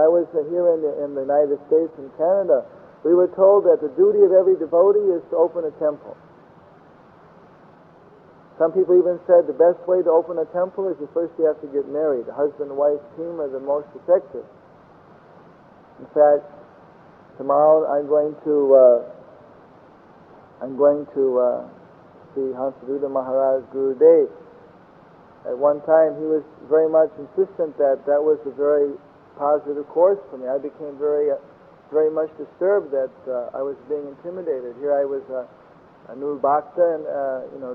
I was here in the United States and Canada, we were told that the duty of every devotee is to open a temple. Some people even said the best way to open a temple is first you have to get married. The husband and wife team are the most effective. In fact, tomorrow I'm going to see Hansaduta Maharaj Gurudev. At one time he was very much insistent that was a very positive course for me. I became very much disturbed that I was being intimidated. Here I was a new bhakta and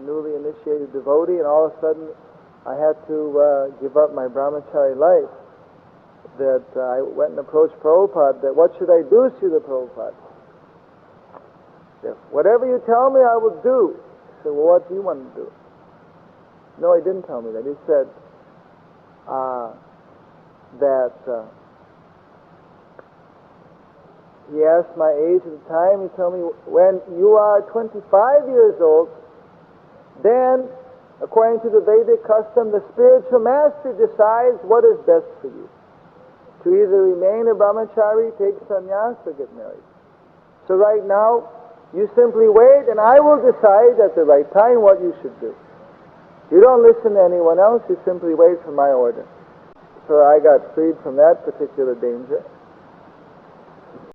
newly initiated devotee, and all of a sudden I had to give up my brahmachari life. That I went and approached Prabhupada, that what should I do, Srila Prabhupada? Whatever you tell me, I will do. I said, well, what do you want to do? No, he didn't tell me that. He said that he asked my age at the time. He told me, when you are 25 years old, then, according to the Vedic custom, the spiritual master decides what is best for you. To either remain a brahmachari, take sannyas, or get married. So right now, you simply wait, and I will decide at the right time what you should do. You don't listen to anyone else, you simply wait for my order. So I got freed from that particular danger.